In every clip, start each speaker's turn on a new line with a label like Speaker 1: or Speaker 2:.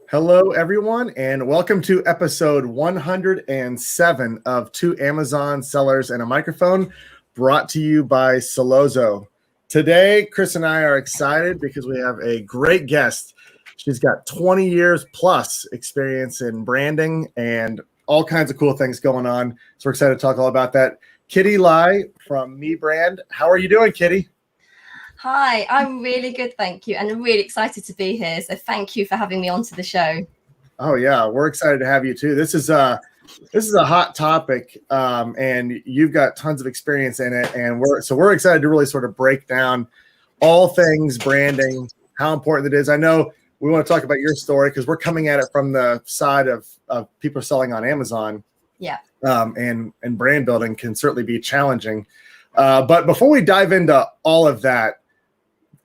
Speaker 1: Hello, everyone, and welcome to episode 107 of Two Amazon Sellers and a Microphone, brought to you by Celozo. Today, Kris and I are excited because we have a great guest. She's got 20 years plus experience in branding and all kinds of cool things going on. So we're excited to talk all about that. Kitty Lai from Rebrand. How are you doing, Kitty?
Speaker 2: Hi, I'm really good, thank you. And I'm really excited to be here. So thank you for having me onto the show.
Speaker 1: Oh, yeah, we're excited to have you too. This is a hot topic, and you've got tons of experience in it. And we're excited to really sort of break down all things branding, how important it is. I know we want to talk about your story because we're coming at it from the side of people selling on Amazon.
Speaker 2: Yeah.
Speaker 1: And brand building can certainly be challenging. But before we dive into all of that,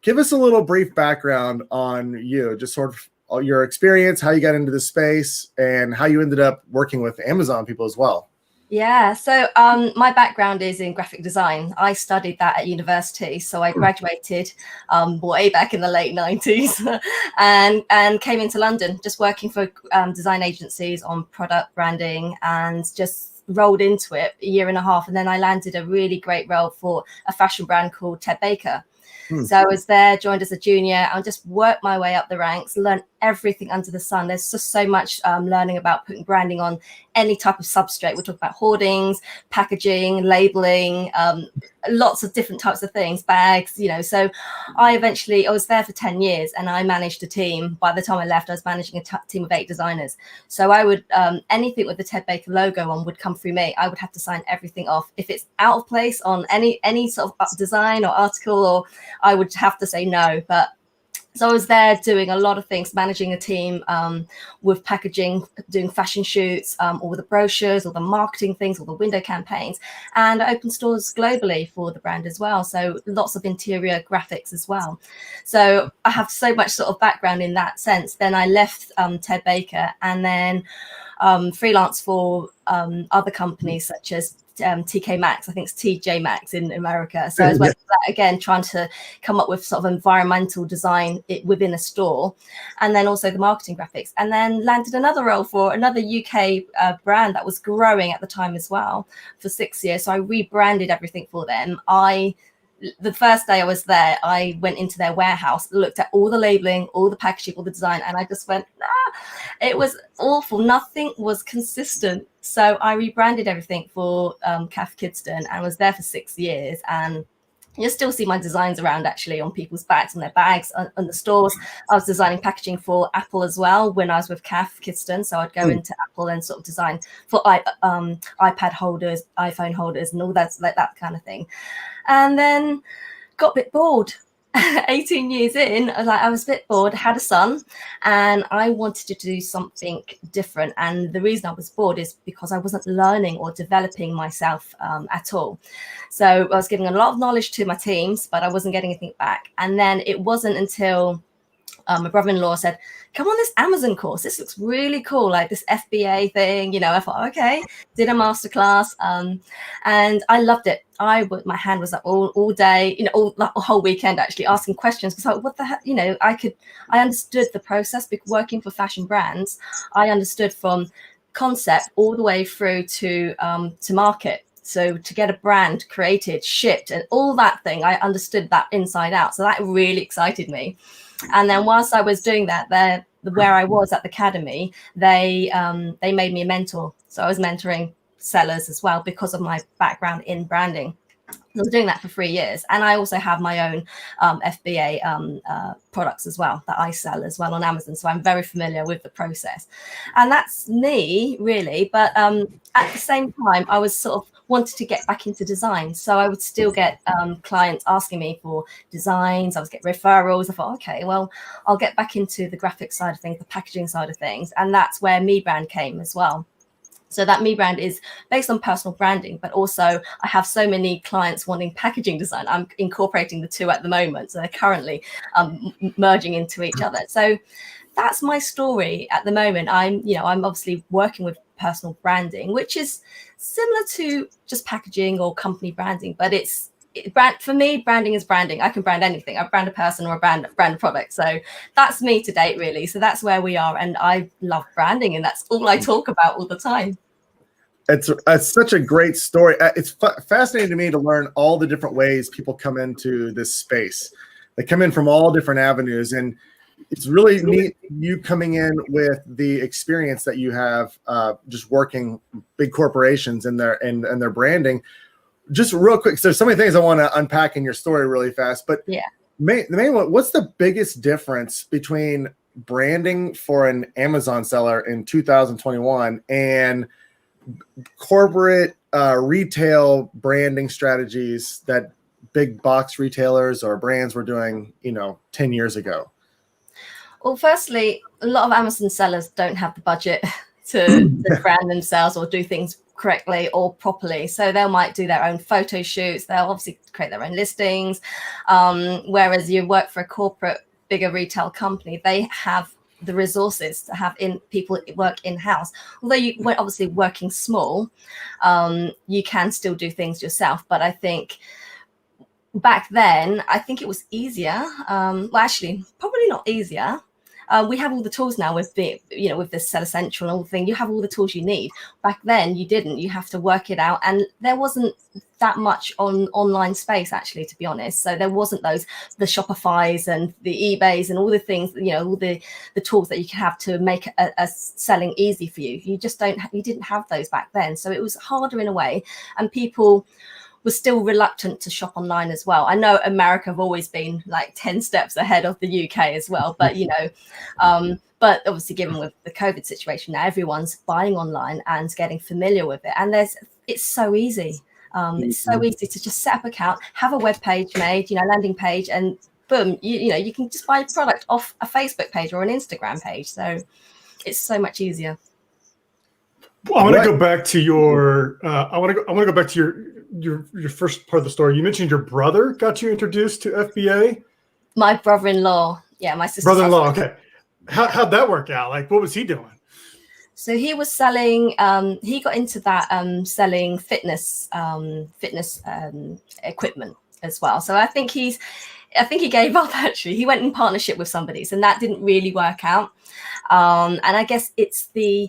Speaker 1: give us a little brief background on you, just sort of your experience, how you got into the space, and how you ended up working with Amazon people as well.
Speaker 2: Yeah, so my background is in graphic design. I studied that at university. So I graduated way back in the late 90s and came into London, just working for design agencies on product branding, and just rolled into it a year and a half. And then I landed a really great role for a fashion brand called Ted Baker. So I was there, joined as a junior, and just worked my way up the ranks, learned everything under the sun. There's just so much learning about putting branding on any type of substrate. We'll talk about hoardings, packaging, labeling, lots of different types of things, bags, So I was there for 10 years and I managed a team. By the time I left, I was managing a team of 8 designers. So I would, anything with the Ted Baker logo on would come through me. I would have to sign everything off. If it's out of place on any sort of design or article, or I would have to say no. But so I was there doing a lot of things, managing a team with packaging, doing fashion shoots, all the brochures, all the marketing things, all the window campaigns, and I opened stores globally for the brand as well. So lots of interior graphics as well. So I have so much sort of background in that sense. Then I left Ted Baker and then freelance for other companies such as TK Maxx. I think it's TJ Maxx in America. So I was working for that again, trying to come up with sort of environmental design within a store, and then also the marketing graphics, and then landed another role for another UK brand that was growing at the time as well for 6 years. So I rebranded everything for them. The first day I was there, I went into their warehouse, looked at all the labeling, all the packaging, all the design, and I just went, it was awful. Nothing was consistent. So I rebranded everything for Cath Kidston and was there for 6 years. And you still see my designs around actually on people's backs, on their bags, on the stores. I was designing packaging for Apple as well when I was with Cath Kidston. So I'd go into Apple and sort of design for iPad holders, iPhone holders, and all that kind of thing. And then got a bit bored. 18 years in, I was a bit bored, had a son, and I wanted to do something different. And the reason I was bored is because I wasn't learning or developing myself at all. So I was giving a lot of knowledge to my teams, but I wasn't getting anything back. And then it wasn't until my brother-in-law said, come on this Amazon course. This looks really cool, like this FBA thing. I thought, okay, did a masterclass, and I loved it. My hand was up all day, the whole weekend actually asking questions. Because like, what the heck, I understood the process because working for fashion brands, I understood from concept all the way through to market. So to get a brand created, shipped, and all that thing, I understood that inside out. So that really excited me. And then whilst I was doing that, where I was at the academy, they made me a mentor. So I was mentoring sellers as well because of my background in branding. I was doing that for 3 years. And I also have my own FBA products as well that I sell as well on Amazon. So I'm very familiar with the process. And that's me, really. But at the same time, I was sort of wanted to get back into design. So I would still get clients asking me for designs. I was getting referrals. I thought, okay, well, I'll get back into the graphic side of things, the packaging side of things. And that's where Rebrand came as well. So that Rebrand is based on personal branding, but also I have so many clients wanting packaging design. I'm incorporating the two at the moment. So they're currently merging into each other. So that's my story at the moment. I'm obviously working with personal branding, which is similar to just packaging or company branding, but it's brand for me, branding is branding. I can brand anything. I brand a person or a brand a product. So that's me to date, really. So that's where we are, and I love branding, and that's all I talk about all the time.
Speaker 1: It's such a great story. It's fascinating to me to learn all the different ways people come into this space. They come in from all different avenues, and it's really neat you coming in with the experience that you have just working big corporations and their branding. Just real quick, so there's so many things I want to unpack in your story really fast, but
Speaker 2: yeah,
Speaker 1: the main one, what's the biggest difference between branding for an Amazon seller in 2021 and corporate retail branding strategies that big box retailers or brands were doing, 10 years ago?
Speaker 2: Well, firstly, a lot of Amazon sellers don't have the budget to brand themselves or do things correctly or properly. So they might do their own photo shoots. They'll obviously create their own listings. Whereas you work for a corporate, bigger retail company, they have the resources to have people work in-house. Although you were obviously working small, you can still do things yourself. But I think back then, I think it was easier. Well, actually, probably not easier. We have all the tools now with with this Seller Central and all the thing. You have all the tools you need. Back then, you didn't. You have to work it out, and there wasn't that much online space, actually, to be honest. So there wasn't the Shopifys and the eBays and all the things, all the tools that you can have to make a selling easy for you. You didn't have those back then. So it was harder in a way, and people was still reluctant to shop online as well. I know America have always been like 10 steps ahead of the UK as well, but but obviously given with the COVID situation now, everyone's buying online and getting familiar with it. And it's so easy. It's so easy to just set up an account, have a web page made, landing page, and boom, you can just buy a product off a Facebook page or an Instagram page. So it's so much easier.
Speaker 3: Well, I want to go back to your. I want to go back to your first part of the story. You mentioned your brother got you introduced to FBA. My
Speaker 2: brother-in-law, my sister's
Speaker 3: brother-in-law. Okay, how'd that work out? Like, what was he doing?
Speaker 2: So he was selling. He got into that selling fitness equipment as well. So I think he gave up. Actually, he went in partnership with somebody, and that didn't really work out. And I guess it's the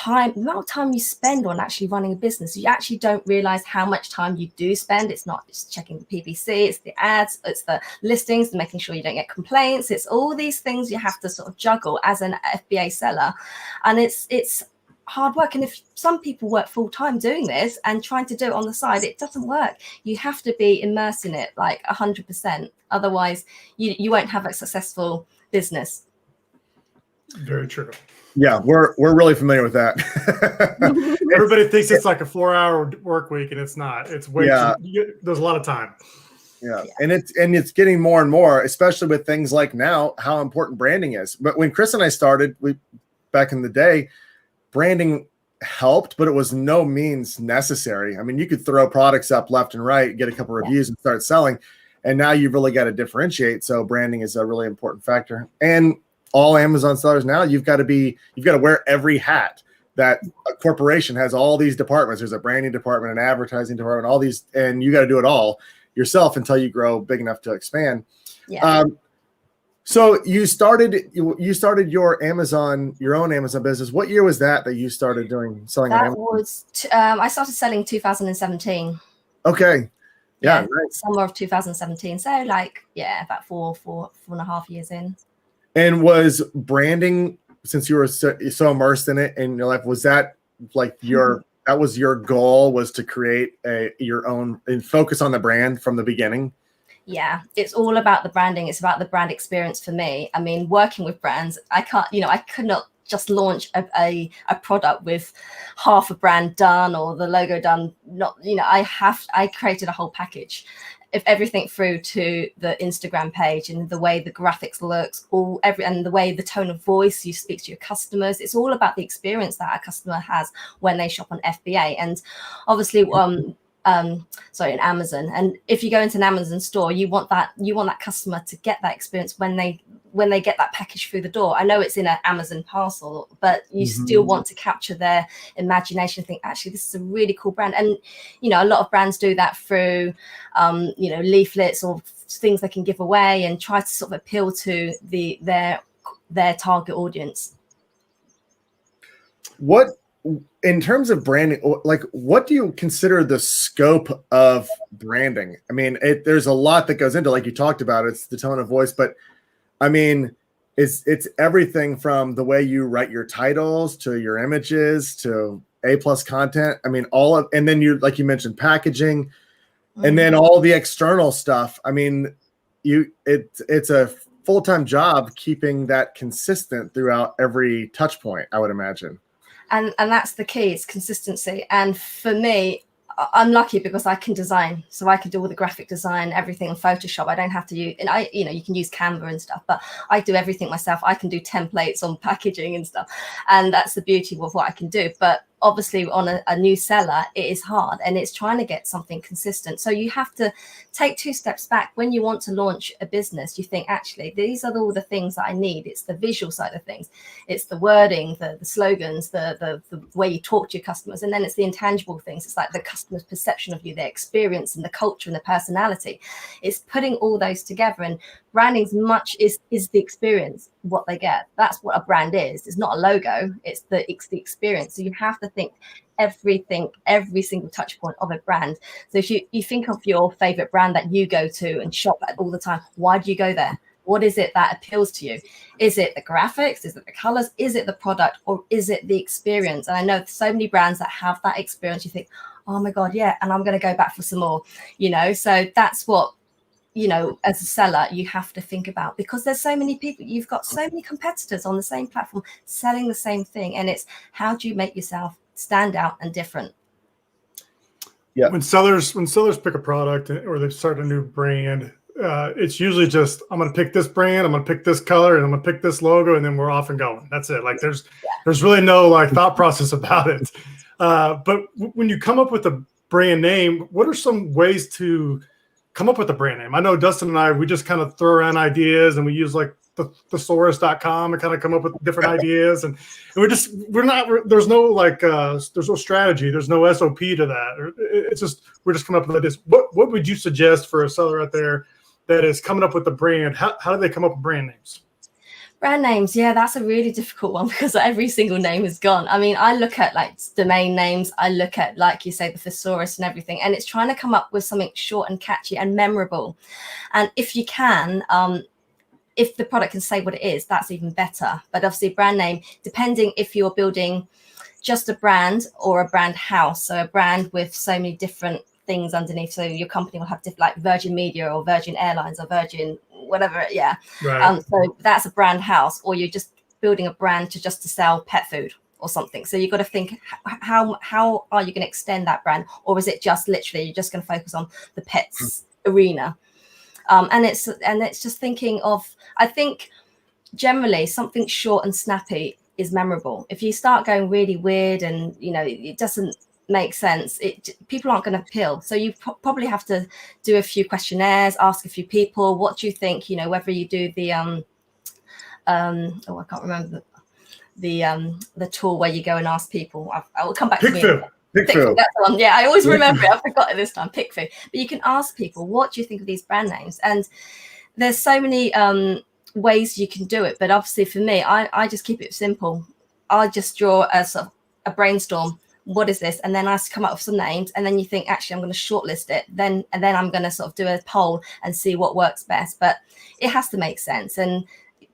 Speaker 2: amount of time you spend on actually running a business. You actually don't realize how much time you do spend. It's not just checking the PPC, it's the ads, it's the listings, making sure you don't get complaints. It's all these things you have to sort of juggle as an FBA seller. And it's hard work. And if some people work full time doing this and trying to do it on the side, it doesn't work. You have to be immersed in it like 100%. Otherwise, you won't have a successful business.
Speaker 3: Very true.
Speaker 1: Yeah, we're really familiar with that.
Speaker 3: Everybody thinks it's like a 4-hour work week, and it's not. It's way there's a lot of time.
Speaker 1: Yeah. And it's getting more and more, especially with things like now, how important branding is. But when Kris and I started, back in the day, branding helped, but it was no means necessary. I mean, you could throw products up left and right, get a couple reviews and start selling. And now you've really got to differentiate. So branding is a really important factor. And all Amazon sellers now, you've got to wear every hat. That a corporation has all these departments. There's a branding department, an advertising department, all these, and you got to do it all yourself until you grow big enough to expand. Yeah. So you started your own Amazon business. What year was that you started selling?
Speaker 2: That was I started selling 2017.
Speaker 1: Okay. Yeah. Nice.
Speaker 2: Summer of 2017. So about four and a half years in.
Speaker 1: And was branding, since you were so immersed in it in your life, was that like that was your goal, was to create your own and focus on the brand from the beginning?
Speaker 2: Yeah, it's all about the branding. It's about the brand experience for me. I mean, working with brands, I could not just launch a product with half a brand done or the logo done. I created a whole package. If everything through to the Instagram page and the way the graphics looks, and the way the tone of voice you speak to your customers, it's all about the experience that a customer has when they shop on FBA. And obviously, in Amazon. And if you go into an Amazon store, you want that customer to get that experience when they get that package through the door. I know it's in an Amazon parcel, but you still want to capture their imagination and think, actually, this is a really cool brand. And, you know, a lot of brands do that through, you know, leaflets or things they can give away and try to sort of appeal to their target audience.
Speaker 1: What, in terms of branding, like, what do you consider the scope of branding? I mean, there's a lot that goes into, like you talked about, it's the tone of voice, but I mean, it's everything from the way you write your titles to your images to A+ content. I mean, and then you, like you mentioned, packaging, and then all the external stuff. I mean, it's a full-time job keeping that consistent throughout every touch point, I would imagine.
Speaker 2: And that's the key, it's consistency. And for me, I'm lucky because I can design, so I can do all the graphic design, everything in Photoshop. I don't have to use, and you can use Canva and stuff, but I do everything myself. I can do templates on packaging and stuff, and that's the beauty of what I can do. But obviously, on a new seller, it is hard, and it's trying to get something consistent. So you have to take 2 steps back. When you want to launch a business, you think, actually, these are all the things that I need. It's the visual side of things, it's the wording, the slogans, the way you talk to your customers, and then it's the intangible things. It's like the customer's perception of you, their experience, and the culture and the personality. It's putting all those together, and branding is the experience, what they get. That's what a brand is. It's not a logo, it's the experience. So you have to think every single touch point of a brand. So if you think of your favorite brand that you go to and shop at all the time, why do you go there? What is it that appeals to you? Is it the graphics? Is it the colors? Is it the product? Or is it the experience? And I know so many brands that have that experience. You think, oh my God, yeah, and I'm going to go back for some more, you know? So that's what, you know, as a seller, you have to think about, because there's so many people, you've got so many competitors on the same platform selling the same thing. And it's, how do you make yourself stand out and different?
Speaker 3: Yeah. When sellers pick a product or they start a new brand, it's usually just, I'm going to pick this brand, I'm going to pick this color, and I'm going to pick this logo, and then we're off and going. That's it. Like there's really no like thought process about it. But when you come up with a brand name, what are some ways to come up with a brand name? I know Dustin and I, we just kind of throw around ideas, and we use like thesaurus.com and kind of come up with different ideas. And there's no strategy. There's no SOP to that. It's just, we're just coming up with ideas. What would you suggest for a seller out there that is coming up with a brand? How do they come up with brand names?
Speaker 2: Brand names, yeah, that's a really difficult one because every single name is gone. I mean, I look at like domain names, I look at, like you say, the thesaurus and everything, and it's trying to come up with something short and catchy and memorable. And if you can, if the product can say what it is, that's even better. But obviously brand name, depending if you're building just a brand or a brand house, so a brand with so many different things underneath. So your company will have different, like Virgin Media or Virgin Airlines or Virgin whatever, yeah. Right. So that's a brand house, or you're just building a brand to sell pet food or something. So you've got to think, how are you going to extend that brand, or is it just literally you're just going to focus on the pets arena? And it's just thinking of, I think generally something short and snappy is memorable. If you start going really weird and, you know, it doesn't make sense, people aren't going to appeal. So you probably have to do a few questionnaires, ask a few people, what do you think, you know, whether you do the, I can't remember the tool where you go and ask people. I will come back to me. Pickford, that's the one. Yeah, I always remember it. I forgot it this time. Pickford. But you can ask people, what do you think of these brand names? And there's so many ways you can do it. But obviously for me, I just keep it simple. I just draw a brainstorm. What is this? And then I come up with some names. And then you think, actually, I'm going to shortlist it. And then I'm going to sort of do a poll and see what works best. But it has to make sense. And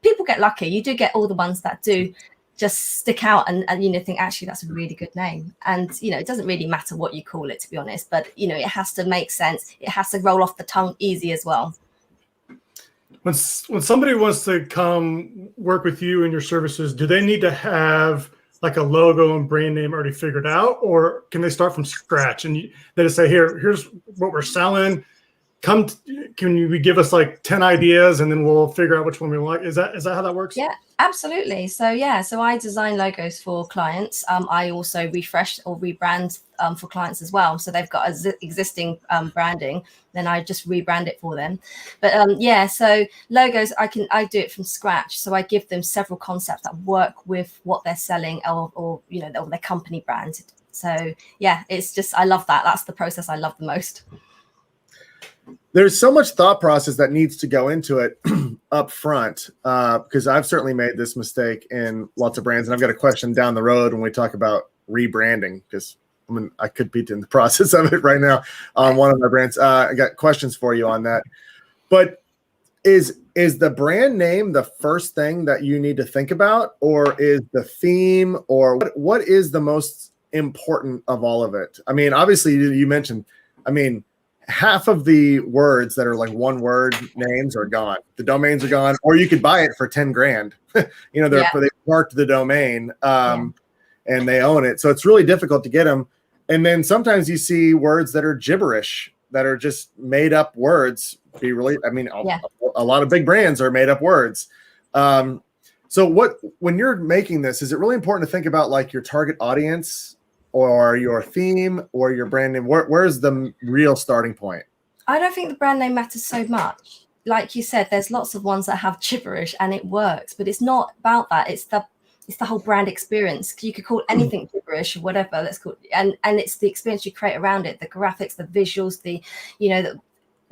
Speaker 2: people get lucky. You do get all the ones that do just stick out and you know, think, actually, that's a really good name. And, you know, it doesn't really matter what you call it, to be honest, but, you know, it has to make sense. It has to roll off the tongue easy as well.
Speaker 3: When somebody wants to come work with you and your services, do they need to have like a logo and brand name already figured out, or can they start from scratch and they just say, here's what we're selling, can you give us like 10 ideas and then we'll figure out which one we like? Is that how that works?
Speaker 2: Yeah, absolutely. So I design logos for clients. I also refresh or rebrand for clients as well. So they've got existing branding, then I just rebrand it for them. But so logos, I do it from scratch. So I give them several concepts that work with what they're selling or their company brand. So yeah, it's just, I love that. That's the process I love the most.
Speaker 1: There's so much thought process that needs to go into it up front, because I've certainly made this mistake in lots of brands. And I've got a question down the road when we talk about rebranding, because I could be in the process of it right now on one of my brands. I got questions for you on that. But is the brand name the first thing that you need to think about, or is the theme, or what is the most important of all of it? I mean, obviously you mentioned, half of the words that are like one word names are gone. The domains are gone, or you could buy it for 10 grand. They marked the domain and they own it. So it's really difficult to get them. And then sometimes you see words that are gibberish, that are just made up words. A lot of big brands are made up words. So when you're making this, is it really important to think about like your target audience or your theme or your brand name? Where's the real starting point?
Speaker 2: I don't think the brand name matters so much. Like you said, there's lots of ones that have gibberish and it works, but it's not about that. It's the whole brand experience. You could call anything gibberish or whatever that's called, and it's the experience you create around it, the graphics, the visuals, the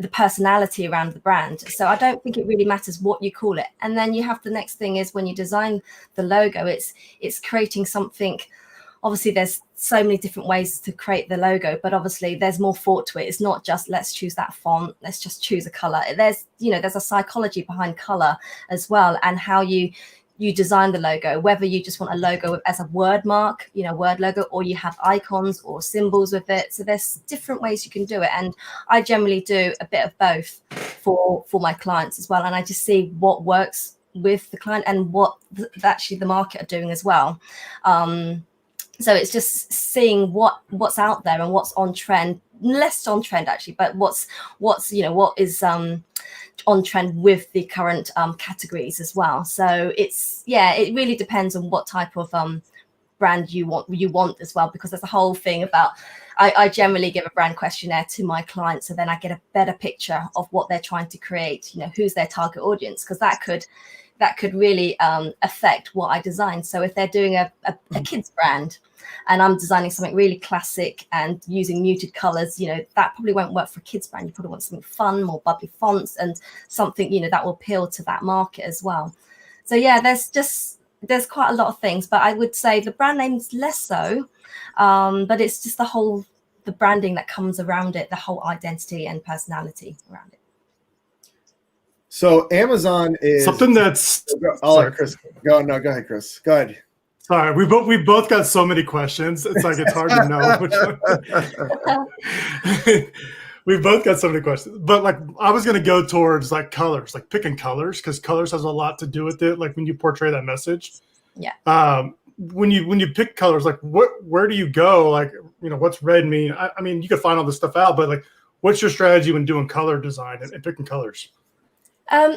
Speaker 2: personality around the brand. So I don't think it really matters what you call it. And then you have the next thing is when you design the logo, it's creating something. Obviously, there's so many different ways to create the logo, but obviously there's more thought to it. It's not just let's choose that font, let's just choose a color. There's a psychology behind color as well, and how you design the logo, whether you just want a logo as a word mark, word logo, or you have icons or symbols with it. So there's different ways you can do it. And I generally do a bit of both for my clients as well. And I just see what works with the client and what actually the market are doing as well. So it's just seeing what's out there and what's on trend, less on trend actually, but what is on trend with the current categories as well. So it really depends on what type of brand you want as well, because there's a whole thing about, I generally give a brand questionnaire to my clients, so then I get a better picture of what they're trying to create, who's their target audience, because that could really affect what I design. So if they're doing a kids brand and I'm designing something really classic and using muted colors, that probably won't work for a kids brand. You probably want something fun, more bubbly fonts, and something, that will appeal to that market as well. So yeah, there's quite a lot of things, but I would say the brand name's less so, but it's just the branding that comes around it, the whole identity and personality around it.
Speaker 1: So Amazon is
Speaker 3: something that's.
Speaker 1: Let Chris go. No, go ahead, Chris. Go ahead.
Speaker 3: Sorry, we both got so many questions. It's like it's hard to know which one. We both got so many questions, but like I was gonna go towards like colors, like picking colors, because colors has a lot to do with it. Like when you portray that message.
Speaker 2: Yeah.
Speaker 3: When you pick colors, like where do you go? Like what's red mean? I mean, you could find all this stuff out, but like, what's your strategy when doing color design and picking colors?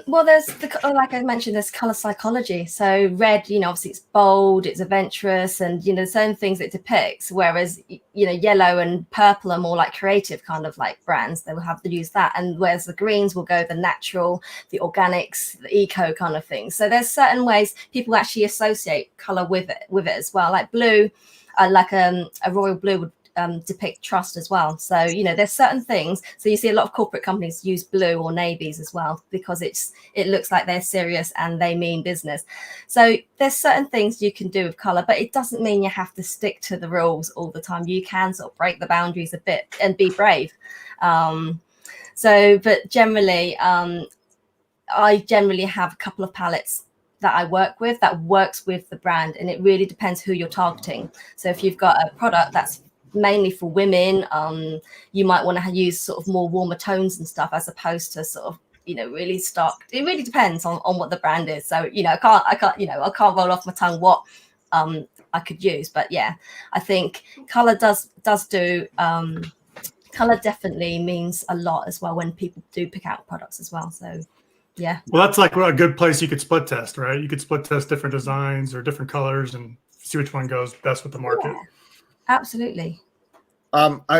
Speaker 2: Well, there's like I mentioned, there's color psychology. So red, obviously it's bold, it's adventurous, and certain things it depicts. Whereas yellow and purple are more like creative kind of like brands. They will have to use that, and whereas the greens will go the natural, the organics, the eco kind of thing. So there's certain ways people actually associate color with it as well. Like blue, like a royal blue would depict trust as well. So there's certain things. So you see a lot of corporate companies use blue or navies as well, because it looks like they're serious and they mean business. So there's certain things you can do with color, but it doesn't mean you have to stick to the rules all the time. You can sort of break the boundaries a bit and be brave. But generally, I generally have a couple of palettes that I work with that works with the brand, and it really depends who you're targeting. So if you've got a product that's mainly for women, you might want to use sort of more warmer tones and stuff, as opposed to sort of really stark. It really depends on what the brand is. So I can't roll off my tongue what I could use, but yeah, I think color does do color definitely means a lot as well when people do pick out products as well. So yeah.
Speaker 3: Well, that's like a good place you could split test, right? You could split test different designs or different colors and see which one goes best with the market.
Speaker 2: Yeah, absolutely.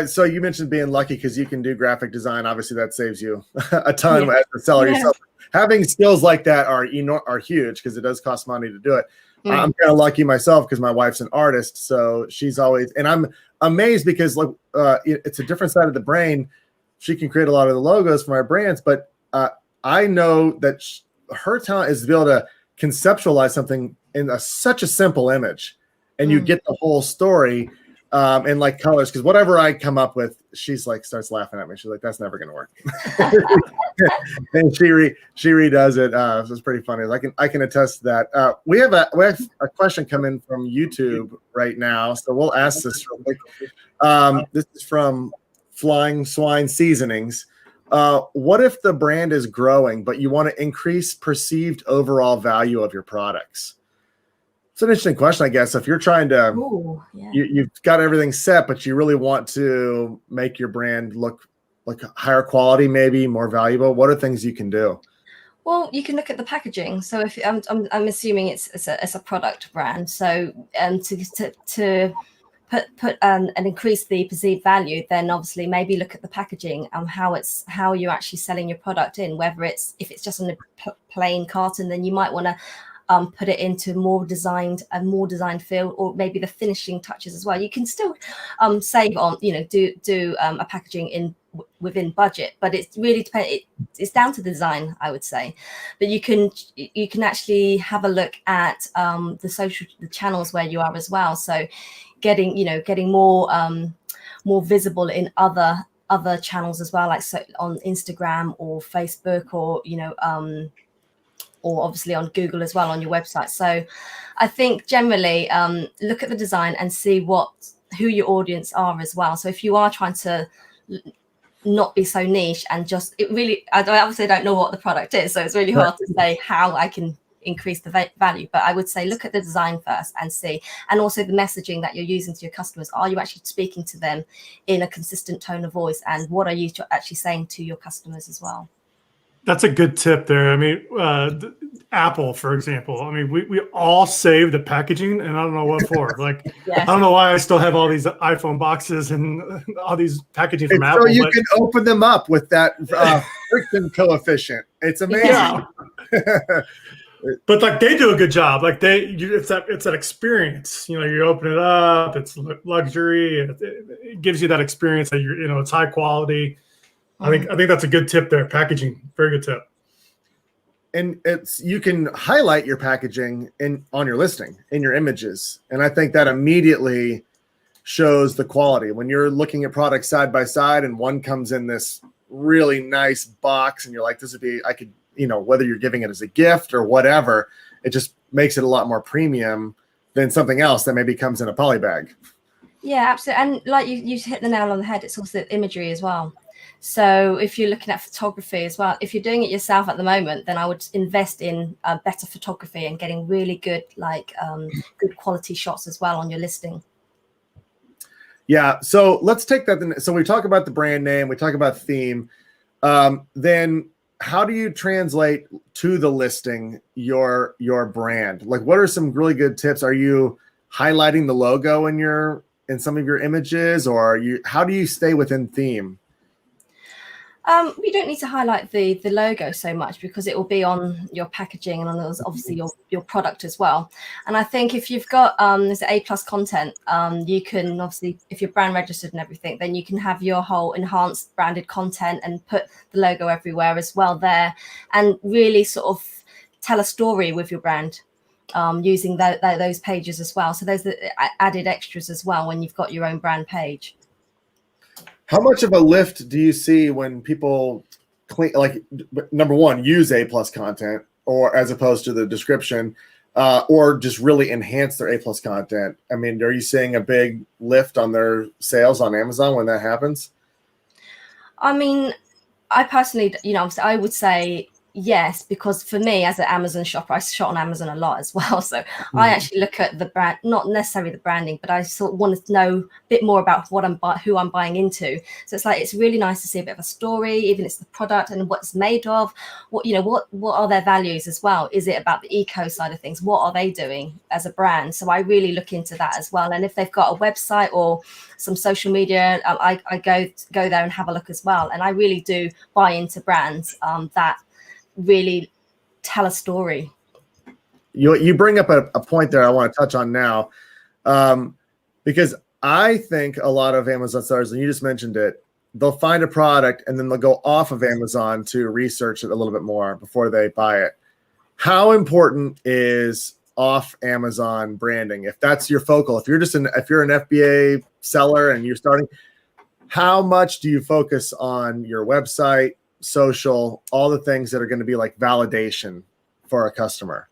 Speaker 1: So you mentioned being lucky because you can do graphic design. Obviously, that saves you a ton as a seller yourself. Having skills like that are huge because it does cost money to do it. I'm kind of lucky myself because my wife's an artist, so she's always, and I'm amazed because it's a different side of the brain. She can create a lot of the logos for my brands, but I know that her talent is to be able to conceptualize something in such a simple image, and you get the whole story. And like colors, because whatever I come up with, she's like starts laughing at me. She's like, "That's never gonna work." And she redoes it. So it's pretty funny. I can attest to that. We have a question coming from YouTube right now, so we'll ask this real quick. This is from Flying Swine Seasonings. What if the brand is growing, but you want to increase perceived overall value of your products? It's an interesting question, I guess. If you're trying to, you've got everything set, but you really want to make your brand look like higher quality, maybe more valuable. What are things you can do?
Speaker 2: Well, you can look at the packaging. So if I'm assuming it's a product brand. So to put and increase the perceived value, then obviously maybe look at the packaging and how you're actually selling your product in. Whether if it's just on a plain carton, then you might want to put it into more designed feel, or maybe the finishing touches as well. You can still save on, do a packaging within budget, but it's really depends. It's down to the design, I would say. But you can actually have a look at the channels where you are as well. So getting more visible in other channels as well, like on Instagram or Facebook, or obviously on Google as well, on your website. So I think generally look at the design and see who your audience are as well. So if you are trying to not be so niche and I obviously don't know what the product is, so it's really hard to say how I can increase the value. But I would say look at the design first and see, and also the messaging that you're using to your customers. Are you actually speaking to them in a consistent tone of voice, and what are you actually saying to your customers as well?
Speaker 3: That's a good tip there. I mean, Apple, for example. I mean, we all save the packaging, and I don't know what for. Like, I don't know why I still have all these iPhone boxes and all these packaging from Apple.
Speaker 1: So you can open them up with that friction coefficient. It's amazing.
Speaker 3: Yeah. But like they do a good job. Like it's that experience. You open it up. It's luxury. It gives you that experience that it's high quality. I think that's a good tip there. Packaging, very good tip.
Speaker 1: And you can highlight your packaging on your listing in your images, and I think that immediately shows the quality. When you're looking at products side by side, and one comes in this really nice box, and you're like, "This would be," I could, whether you're giving it as a gift or whatever, it just makes it a lot more premium than something else that maybe comes in a poly bag.
Speaker 2: Yeah, absolutely. And like you hit the nail on the head. It's also imagery as well. So if you're looking at photography as well, if you're doing it yourself at the moment, then I would invest in better photography and getting really good, good quality shots as well on your listing.
Speaker 1: Yeah. So let's take that. So we talk about the brand name, we talk about theme. Then how do you translate to the listing your brand? Like, what are some really good tips? Are you highlighting the logo in some of your images, or how do you stay within theme?
Speaker 2: You don't need to highlight the logo so much because it will be on your packaging and on obviously your product as well. And I think if you've got there's A+ content, you can obviously, if you're brand registered and everything, then you can have your whole enhanced branded content and put the logo everywhere as well there, and really sort of tell a story with your brand using those pages as well. So those are added extras as well when you've got your own brand page.
Speaker 1: How much of a lift do you see when people number one, use A+ content, or as opposed to the description, or just really enhance their A+ content? I mean, are you seeing a big lift on their sales on Amazon when that happens?
Speaker 2: I mean, I personally, I would say yes, because for me as an Amazon shopper, I shop on Amazon a lot as well. So I actually look at the brand, not necessarily the branding, but I sort of want to know a bit more about who I'm buying into. So it's like, it's really nice to see a bit of a story, even if it's the product and what it's made of, what are their values as well? Is it about the eco side of things? What are they doing as a brand? So I really look into that as well. And if they've got a website or some social media, I go there and have a look as well. And I really do buy into brands that really tell a story.
Speaker 1: You bring up a point there I want to touch on now, because I think a lot of Amazon sellers, and you just mentioned it, they'll find a product and then they'll go off of Amazon to research it a little bit more before they buy it. How important is off Amazon branding? If that's your focal, if you're an FBA seller and you're starting, how much do you focus on your website, social, all the things that are going to be like validation for a customer?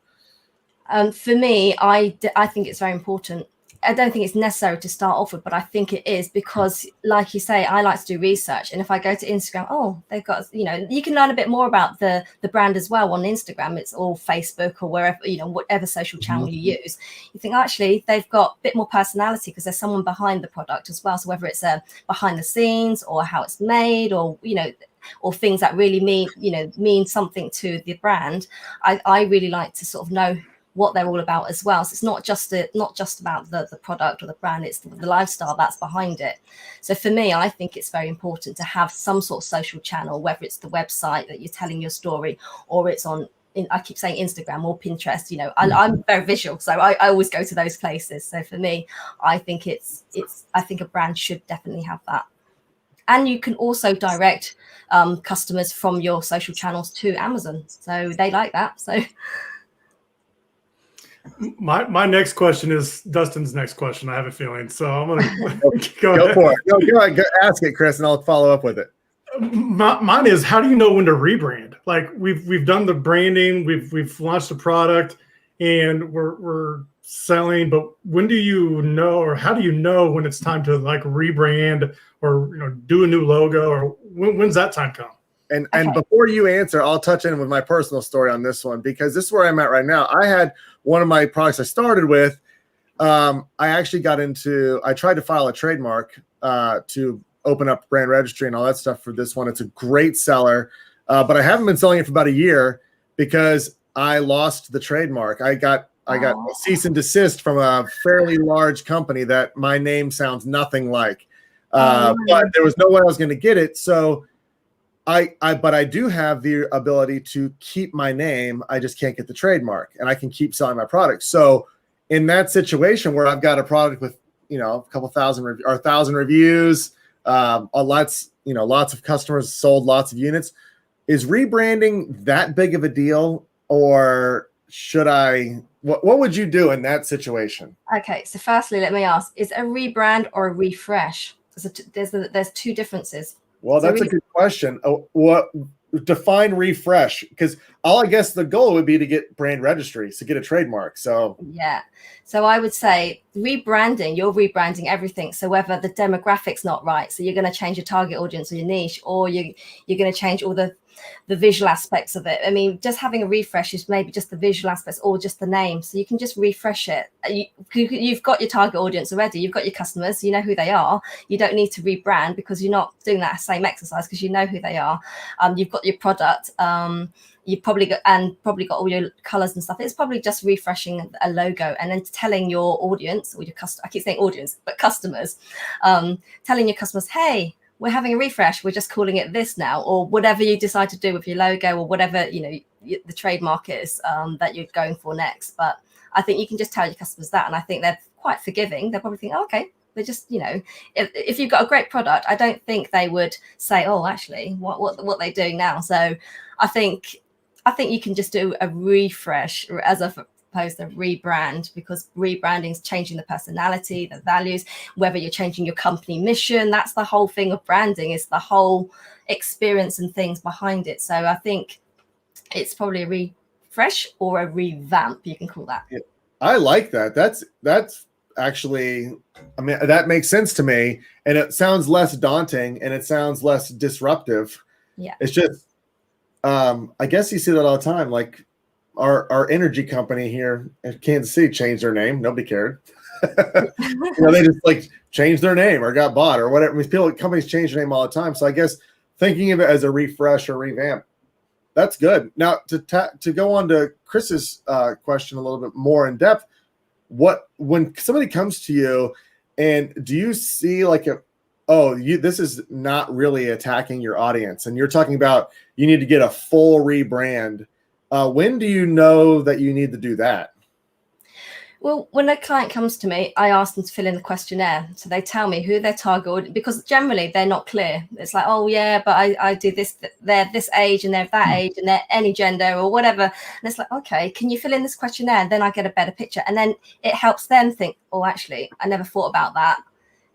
Speaker 2: For me, I think it's very important. I don't think it's necessary to start off with, but I think it is, because like you say, I like to do research. And if I go to Instagram, they've got, you can learn a bit more about the brand as well on Instagram. It's all Facebook or wherever, whatever social channel you use. You think actually they've got a bit more personality because there's someone behind the product as well. So whether it's behind the scenes or how it's made, or, or things that really mean something to the brand, I really like to sort of know what they're all about as well. So it's not just about the product or the brand, it's the lifestyle that's behind it. So for me, I think it's very important to have some sort of social channel, whether it's the website that you're telling your story, or it's I keep saying Instagram or Pinterest. I'm very visual, so I always go to those places. So for me, I think I think a brand should definitely have that. And you can also direct customers from your social channels to Amazon, so they like that. So
Speaker 3: my next question is Dustin's next question, I have a feeling. So I'm gonna
Speaker 1: go for it. Go ahead, ask it, Chris, and I'll follow up with it.
Speaker 3: Mine is, how do you know when to rebrand? Like we've done the branding, we've launched the product, and we're selling, but when do you know, or how do you know when it's time to like rebrand or do a new logo, or when's that time come?
Speaker 1: And before you answer, I'll touch in with my personal story on this one, because this is where I'm at right now. I had one of my products I started with. I actually I tried to file a trademark to open up brand registry and all that stuff for this one. It's a great seller, but I haven't been selling it for about a year because I lost the trademark. I got a cease and desist from a fairly large company that my name sounds nothing like, but there was no way I was going to get it. So but I do have the ability to keep my name. I just can't get the trademark, and I can keep selling my product. So in that situation where I've got a product with, a couple thousand or 1,000 reviews, lots of customers, sold lots of units, is rebranding that big of a deal, or should I? What would you do in that situation?
Speaker 2: Okay, so firstly, let me ask: is it a rebrand or a refresh? There's two differences.
Speaker 1: Well, that's a good question. What define refresh? Because I guess the goal would be to get brand registry, to get a trademark. So
Speaker 2: yeah. So I would say rebranding, you're rebranding everything. So whether the demographic's not right, so you're going to change your target audience or your niche, or you're going to change all the visual aspects of it. I mean, just having a refresh is maybe just the visual aspects or just the name. So you can just refresh it. You've got your target audience already. You've got your customers. You know who they are. You don't need to rebrand because you're not doing that same exercise because you know who they are. You've got your product. You've probably got all your colors and stuff. It's probably just refreshing a logo and then telling your audience or your customer. I keep saying audience, but customers, telling your customers, hey, we're having a refresh. We're just calling it this now, or whatever you decide to do with your logo, or whatever the trademark is that you're going for next. But I think you can just tell your customers that, and I think they're quite forgiving. They'll probably think, oh, okay, they're just if you've got a great product, I don't think they would say, oh, actually, what they're doing now. So I think you can just do a refresh as opposed to rebrand, because rebranding is changing the personality, the values, whether you're changing your company mission. That's the whole thing of branding, is the whole experience and things behind it. So I think it's probably a refresh or a revamp, you can call that.
Speaker 1: Yeah, I like that. That's actually, I mean, that makes sense to me, and it sounds less daunting and it sounds less disruptive.
Speaker 2: Yeah,
Speaker 1: it's just I guess you see that all the time. Like our energy company here in Kansas City changed their name. Nobody cared. They just like changed their name or got bought or whatever. I mean, companies change their name all the time. So I guess thinking of it as a refresh or revamp, that's good. Now to go on to Kris's question a little bit more in depth, when somebody comes to you, and do you see like this is not really attacking your audience, and you're talking about you need to get a full rebrand. When do you know that you need to do that?
Speaker 2: Well, when a client comes to me, I ask them to fill in the questionnaire. So they tell me who their target audience, because generally they're not clear. It's like, oh yeah, but I do this, they're this age and they're that age and they're any gender or whatever. And it's like, okay, can you fill in this questionnaire? And then I get a better picture. And then it helps them think, oh, actually, I never thought about that.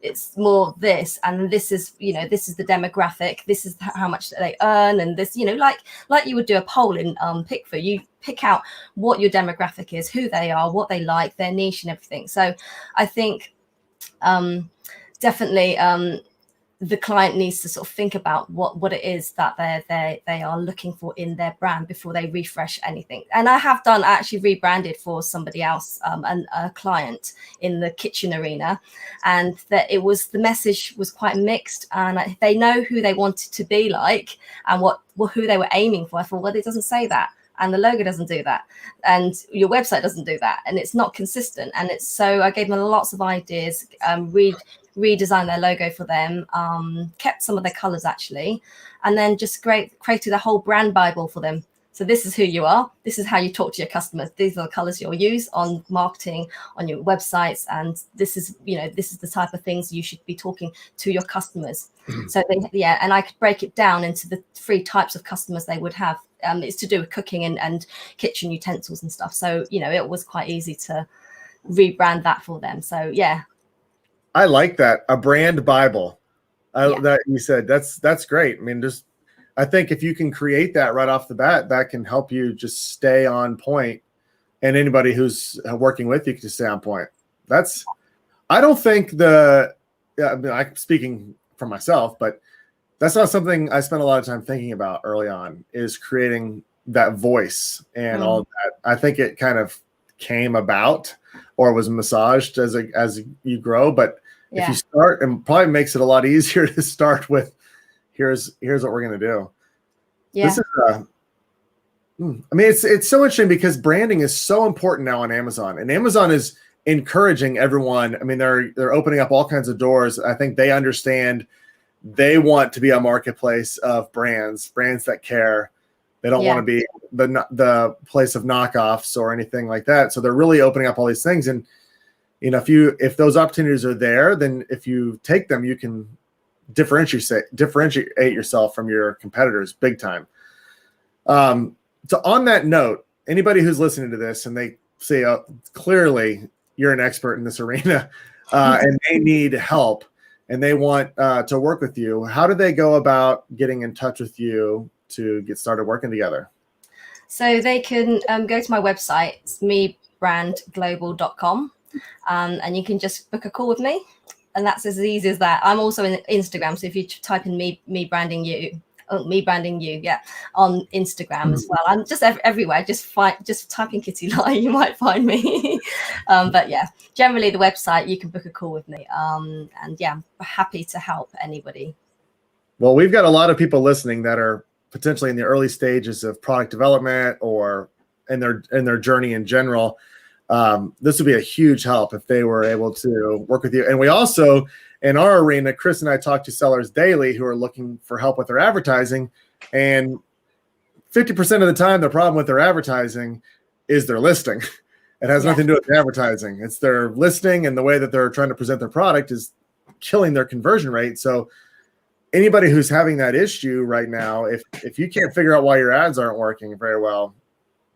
Speaker 2: It's more this, and this is, this is the demographic, this is how much they earn, and this, like you would do a poll in Pickford, you pick out what your demographic is, who they are, what they like, their niche and everything. So I think definitely the client needs to sort of think about what it is that they are looking for in their brand before they refresh anything. And I have actually rebranded for somebody else, and a client in the kitchen arena, and that the message was quite mixed, and they know who they wanted to be like and who they were aiming for. I thought, well, it doesn't say that, and the logo doesn't do that, and your website doesn't do that, and it's not consistent. And so I gave them lots of ideas, redesigned their logo for them, kept some of their colors actually, and then just created a whole brand Bible for them. So this is who you are. This is how you talk to your customers. These are the colors you'll use on marketing, on your websites. And this is the type of things you should be talking to your customers. So and I could break it down into the 3 types of customers they would have. It's to do with cooking and kitchen utensils and stuff. So, it was quite easy to rebrand that for them. So, yeah.
Speaker 1: I like that. A brand Bible that you said, that's great. I mean, I think if you can create that right off the bat, that can help you just stay on point, and anybody who's working with you can stay on point. I don't think I'm speaking for myself, but that's not something I spent a lot of time thinking about early on, is creating that voice and all that. I think it kind of came about or was massaged as you grow, but if you start, and probably makes it a lot easier to start with, here's what we're going to do. Yeah. This is, I mean, it's so interesting because branding is so important now on Amazon, and Amazon is encouraging everyone. I mean, they're opening up all kinds of doors. I think they understand they want to be a marketplace of brands that care. They don't want to be the place of knockoffs or anything like that. So they're really opening up all these things. And, if those opportunities are there, then if you take them, you can differentiate yourself from your competitors big time. So on that note, anybody who's listening to this and they say, clearly you're an expert in this arena, and they need help and they want to work with you, how do they go about getting in touch with you to get started working together?
Speaker 2: So they can go to my website, it's rebrandglobal.com, and you can just book a call with me. And that's as easy as that. I'm also in Instagram. So if you type in me branding you, on Instagram as well. I'm just everywhere. Just type in Kitty Lai, you might find me. But yeah, generally the website, you can book a call with me. And yeah, I'm happy to help anybody.
Speaker 1: Well, we've got a lot of people listening that are potentially in the early stages of product development or in their journey in general. This would be a huge help if they were able to work with you. And we also, in our arena, Kris and I talk to sellers daily who are looking for help with their advertising. And 50% of the time, the problem with their advertising is their listing. It has nothing to do with the advertising. It's their listing, and the way that they're trying to present their product is killing their conversion rate. So anybody who's having that issue right now, if you can't figure out why your ads aren't working very well,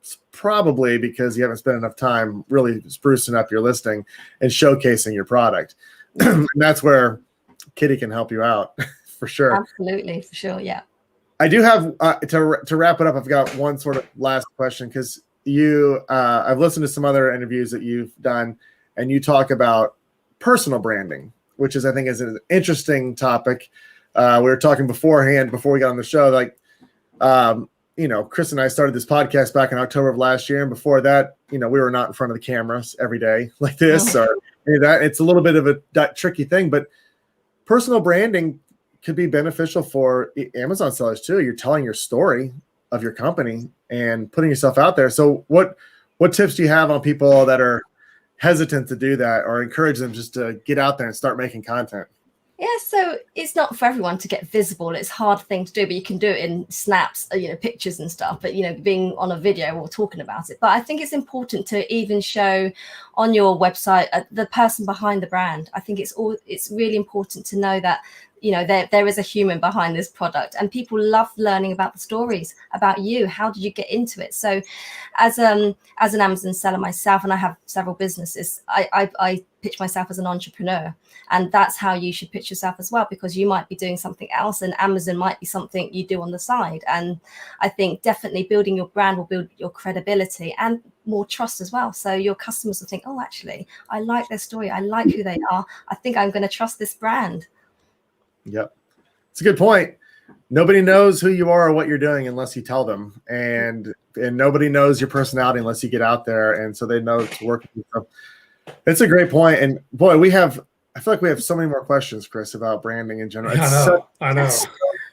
Speaker 1: it's probably because you haven't spent enough time really sprucing up your listing and showcasing your product. And that's where Kitty can help you out for sure.
Speaker 2: Absolutely, for sure, yeah.
Speaker 1: I do have to wrap it up. I've got one sort of last question, because I've listened to some other interviews that you've done, and you talk about personal branding, which I think is an interesting topic. We were talking beforehand before we got on the show, like Kris and I started this podcast back in October of last year. And before that, we were not in front of the cameras every day like this or any of that. It's a little bit of a tricky thing, but personal branding could be beneficial for Amazon sellers too. You're telling your story of your company and putting yourself out there. So what tips do you have on people that are hesitant to do that, or encourage them just to get out there and start making content?
Speaker 2: Yeah, so it's not for everyone to get visible. It's a hard thing to do, but you can do it in snaps, pictures and stuff. But, being on a video or talking about it. But I think it's important to even show on your website the person behind the brand. I think it's really important to know that, there is a human behind this product, and people love learning about the stories about you. How did you get into it? So as an Amazon seller myself, and I have several businesses, I pitch myself as an entrepreneur, and that's how you should pitch yourself as well, because you might be doing something else and Amazon might be something you do on the side. And I think definitely building your brand will build your credibility and more trust as well. So your customers will think, oh, actually, I like their story. I like who they are. I think I'm going to trust this brand.
Speaker 1: Yep. It's a good point. Nobody knows who you are or what you're doing unless you tell them. And nobody knows your personality unless you get out there. And so they know to work with you. It's a great point. And boy, I feel like we have so many more questions, Kris, about branding in general.
Speaker 3: I know.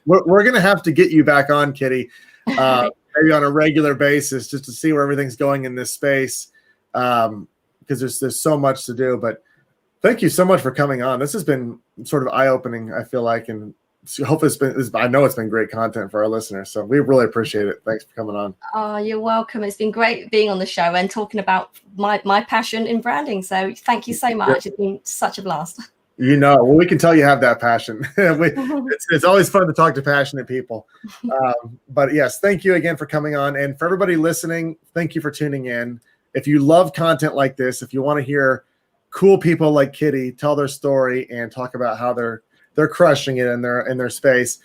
Speaker 1: We're going to have to get you back on, Kitty, maybe on a regular basis, just to see where everything's going in this space. Because there's so much to do. But thank you so much for coming on. This has been sort of eye-opening, I feel like, and hopefully I know it's been great content for our listeners. So we really appreciate it. Thanks for coming on.
Speaker 2: Oh, you're welcome. It's been great being on the show and talking about my passion in branding. So thank you so much. It's been such a blast.
Speaker 1: Well, we can tell you have that passion. It's always fun to talk to passionate people. But yes, thank you again for coming on. And for everybody listening, thank you for tuning in. If you love content like this, if you want to hear cool people like Kitty tell their story and talk about how they're crushing it in their space,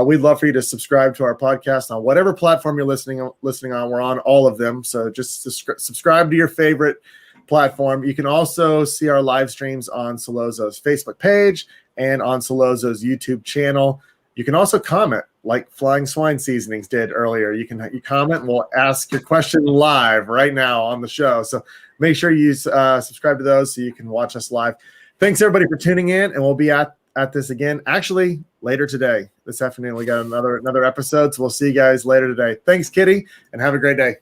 Speaker 1: we'd love for you to subscribe to our podcast on whatever platform you're listening on. We're on all of them, so just subscribe to your favorite platform. You can also see our live streams on Solozo's Facebook page and on Solozo's YouTube channel. You can also comment like Flying Swine Seasonings did earlier. You comment and we'll ask your question live right now on the show. So make sure you subscribe to those so you can watch us live. Thanks everybody for tuning in, and we'll be at this again actually later today. This afternoon we got another episode, so we'll see you guys later today. Thanks, Kitty, and have a great day.